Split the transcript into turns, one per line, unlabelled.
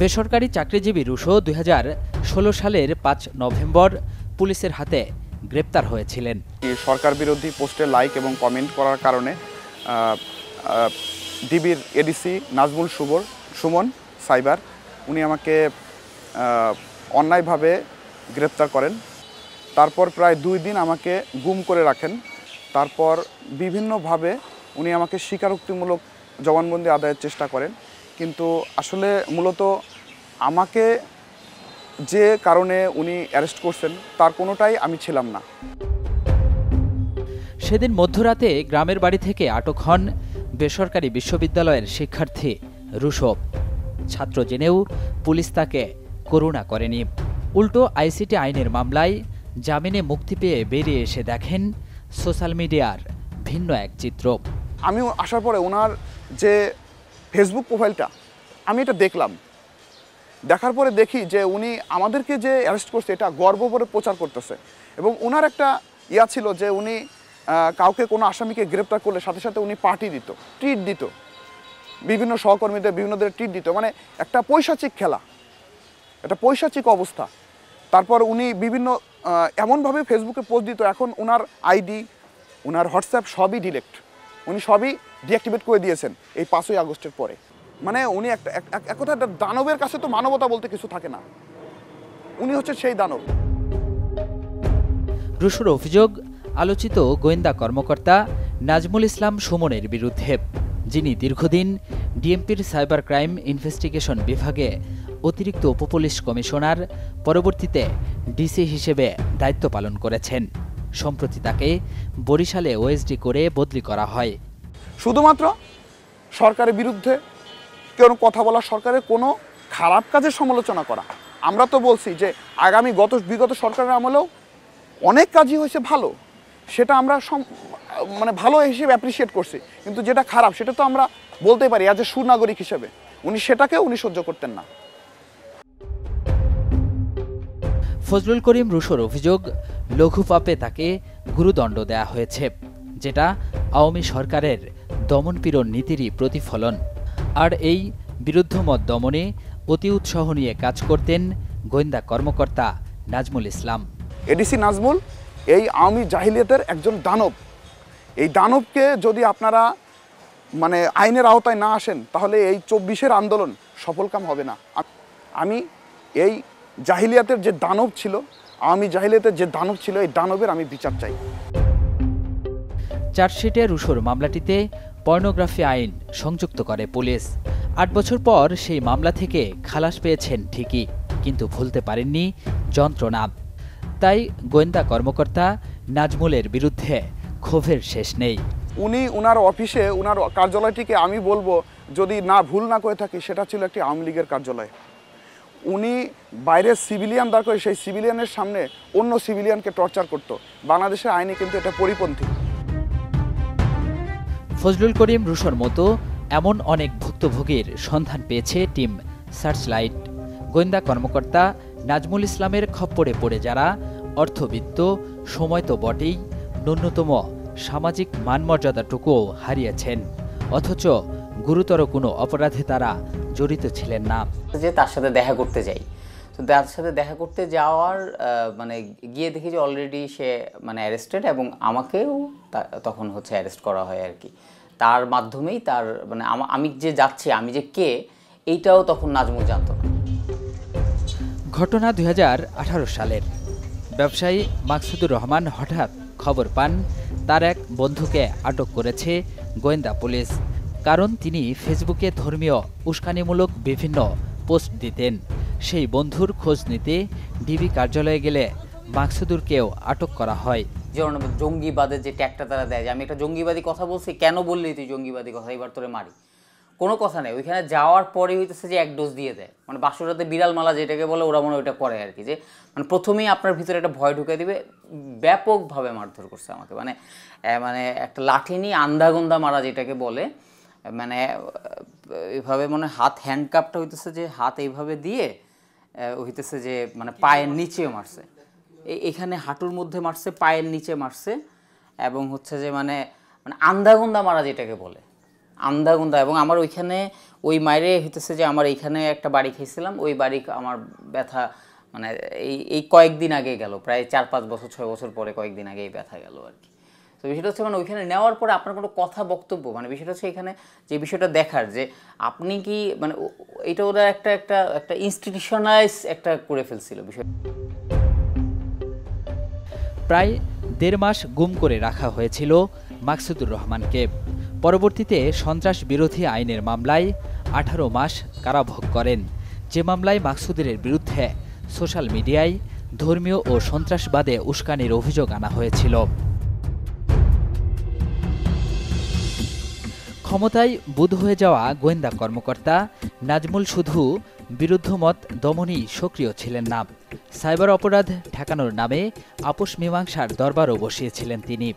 বেসরকারি চাকরিজীবী রুশো 2016 সালের 5 নভেম্বর পুলিশের হাতে গ্রেপ্তার হয়েছিলেন।
সরকার বিরোধী পোস্টে লাইক এবং কমেন্ট করার কারণে ডিবির এডিসি নাজমুল সুমন সাইবার উনি আমাকে অন্যায়ভাবে গ্রেপ্তার করেন। তারপর প্রায় 2 দিন আমাকে গুম করে রাখেন। তারপর বিভিন্নভাবে উনি আমাকে স্বীকারোক্তিমূলক জবানবন্দি আদায়ের চেষ্টা করেন, কিন্তু আসলে মূলত আমাকে যে কারণে উনি অ্যারেস্ট করছেন তার কোনোটাই আমি ছিলাম না।
সেদিন মধ্যরাতে গ্রামের বাড়ি থেকে আটক হন বেসরকারি বিশ্ববিদ্যালয়ের শিক্ষার্থী রুশো। ছাত্র জেনেও পুলিশ তাকে করুণা করেনি। উল্টো আইসিটি আইনের মামলায় জামিনে মুক্তি পেয়ে বেরিয়ে এসে দেখেন সোশ্যাল মিডিয়ার ভিন্ন এক চিত্র।
আমি আসার পরে ওনার যে ফেসবুক প্রোফাইলটা আমি এটা দেখলাম, দেখার পরে দেখি যে উনি আমাদেরকে যে অ্যারেস্ট করছে এটা গর্ব করে প্রচার করতেছে, এবং ওনার একটা ইয়া ছিল যে উনি কাউকে কোনো আসামিকে গ্রেপ্তার করলে সাথে সাথে উনি পার্টি দিত, ট্রিট দিত, বিভিন্ন সহকর্মীদের বিভিন্নদের ট্রিট দিত, মানে একটা পৈশাচিক খেলা, একটা পৈশাচিক অবস্থা। তারপর উনি বিভিন্ন এমনভাবে ফেসবুকে পোস্ট দিত, এখন ওনার আইডি, ওনার হোয়াটসঅ্যাপ সবই ডিলেক্ট, উনি সবই ডিঅ্যাক্টিভেট করে দিয়েছেন এই 5ই আগস্টের পরে। মানে উনি এক কথা, একটা দানবের কাছে তো মানবতা বলতে কিছু থাকে না, উনি হচ্ছে সেই দানব।
রুশোর অভিযোগ আলোচিত গোয়েন্দা কর্মকর্তা নাজমুল ইসলাম সুমনের বিরুদ্ধে, যিনি দীর্ঘদিন ডিএমপির সাইবার ক্রাইম ইনভেস্টিগেশন বিভাগে অতিরিক্ত উপপুলিশ কমিশনার, পরবর্তীতে ডিসি হিসেবে দায়িত্ব পালন করেছেন। সম্প্রতি তাকে বরিশালে ওএসডি করে বদলি করা হয়।
শুধুমাত্র সরকারের বিরুদ্ধে কেউ কথা বলা, সরকারের কোনো খারাপ কাজের সমালোচনা করা। আমরা তো বলছি যে বিগত সরকারের আমলেও অনেক কাজই হয়েছে ভালো, সেটা আমরা মানে ভালো হিসেবে অ্যাপ্রিসিয়েট করছি, কিন্তু যেটা খারাপ সেটা তো আমরা বলতে পারি অ্যাজ এ সুনাগরিক হিসেবে। সেটাকেও উনি সহ্য করতেন না।
ফজলুল করিম রুশোর অভিযোগ, লঘু পাপে তাকে গুরুদণ্ড দেয়া হয়েছে, যেটা আওয়ামী সরকারের দমনপীড়ন নীতিরই প্রতিফলন। আর এই বিরুদ্ধমত দমনে অতি উৎসাহ নিয়ে কাজ করতেন গোয়েন্দা কর্মকর্তা নাজমুল ইসলাম।
এডিসি নাজমুল এই আওয়ামী জাহিলিয়াতের একজন দানব। এই দানবকে যদি আপনারা মানে আইনের আওতায় না আসেন তাহলে এই 24-এর আন্দোলন সফলকাম হবে না। আমি এই জাহিলিয়াতের যে দানব ছিল, আওয়ামী জাহিলিয়াতের যে দানব ছিল, এই দানবের আমি বিচার চাই।
চার্জশিটে রুশোর মামলাটিতে পর্নোগ্রাফি আইন সংযুক্ত করে পুলিশ। 8 বছর পর সেই মামলা থেকে খালাস পেয়েছেন ঠিকই, কিন্তু ভুলতে পারেননি যন্ত্রণা। তাই গোয়েন্দা কর্মকর্তা নাজমুলের বিরুদ্ধে ক্ষোভের শেষ নেই।
উনি ওনার অফিসে, ওনার কার্যালয়টিকে আমি বলবো, যদি ভুল না করে থাকি, সেটা ছিল একটি আওয়ামী লীগের কার্যালয়। উনি বাইরের সিভিলিয়ান দাঁড় করে সেই সিভিলিয়ানের সামনে অন্য সিভিলিয়ানকে টর্চার করত। বাংলাদেশের আইনে কিন্তু এটা পরিপন্থী।
ফজলুল করিম রুশোর মতো এমন অনেক ভুক্তভোগীর সন্ধান পেয়েছে টিম সার্চলাইট। গোয়েন্দা কর্মকর্তা নাজমুল ইসলামের খপ্পরে পড়ে যারা অর্থবিত্ত, সময় তো বটেই, ন্যূনতম সামাজিক মানমর্যাদাটুকুও হারিয়েছেন, অথচ গুরুতর কোনো অপরাধে তারা জড়িত ছিলেন না।
যে তার সাথে দেখা করতে যাই, তো তার সাথে দেখা করতে যাওয়ার মানে গিয়ে দেখি যে অলরেডি সে মানে অ্যারেস্টেড, এবং আমাকেও তখন হচ্ছে অ্যারেস্ট করা হয় আর কি। তার মাধ্যমেই তার মানে আমি যে যাচ্ছি, আমি যে কে, এইটাও তখন নাজমুল জানতো না।
ঘটনা 2018 সালের। ব্যবসায়ী মাকসুদুর রহমান হঠাৎ খবর পান তার এক বন্ধুকে আটক করেছে গোয়েন্দা পুলিশ, কারণ তিনি ফেসবুকে ধর্মীয় উস্কানিমূলক বিভিন্ন পোস্ট দিতেন। সেই বন্ধুর খোঁজ নিতে ডিবি কার্যালয়ে গেলে মাকসুদুরকেও আটক করা হয়।
যেমন জঙ্গিবাদের যে ট্যাগটা তারা দেয়, যে আমি একটা জঙ্গিবাদী কথা বলছি, কেন বললি তুই জঙ্গিবাদী কথা, এবার তোরে মারি, কোনো কথা নেই। ওইখানে যাওয়ার পরে হইতেছে যে 1 ডোজ দিয়ে দেয়, মানে বাসুরাতে বিড়াল মালা যেটাকে বলে, ওরা মনে ওইটা করে আর কি, যে মানে প্রথমেই আপনার ভিতরে একটা ভয় ঢুকে দিবে। ব্যাপকভাবে মারধর করছে আমাকে, মানে মানে একটা লাঠি নিয়ে আন্ধাগন্ধা মারা যেটাকে বলে, মানে এইভাবে মানে হাত হ্যান্ডকাপটা হইতেছে যে হাত এইভাবে দিয়ে হইতেছে যে মানে পায়ের নিচেও মারছে, এখানে হাঁটুর মধ্যে মারছে, পায়ের নিচে মারছে, এবং হচ্ছে যে মানে মানে আন্ধাগন্ধা মারা যেটাকে বলে, আন্ধাগুন্দা। এবং আমার ওইখানে ওই মাইরে হইতেছে যে আমার এইখানে একটা বাড়ি খেয়েছিলাম, ওই বাড়ি আমার ব্যথা মানে এই কয়েকদিন আগে গেল, প্রায় 4-5 বছর 6 বছর পরে কয়েকদিন আগে এই ব্যথা গেল আর কি। তো বিষয়টা হচ্ছে মানে ওইখানে নেওয়ার পরে আপনার কোনো কথা বক্তব্য মানে বিষয়টা হচ্ছে এখানে যে বিষয়টা দেখার যে আপনি কি মানে এটা ওরা একটা একটা একটা ইনস্টিটিউশনালাইজ একটা করে ফেলছিল বিষয়।
প্রায় 1.5 মাস গুম করে রাখা হয়েছিল মাকসুদুর রহমানকে। পরবর্তীতে সন্ত্রাস বিরোধী আইনের মামলায় 18 মাস কারাভোগ করেন, যে মামলায় মাকসুদের বিরুদ্ধে সোশ্যাল মিডিয়ায় ধর্মীয় ও সন্ত্রাসবাদে উস্কানির অভিযোগ আনা হয়েছিল। ক্ষমতায় বুঁদ হয়ে যাওয়া গোয়েন্দা কর্মকর্তা নাজমুল শুধু বিরুদ্ধমত দমনেই সক্রিয় ছিলেন না, সাইবার অপরাধ ঠেকানোর নামে আপোষ মীমাংসার দরবারও বসিয়েছিলেন তিনি।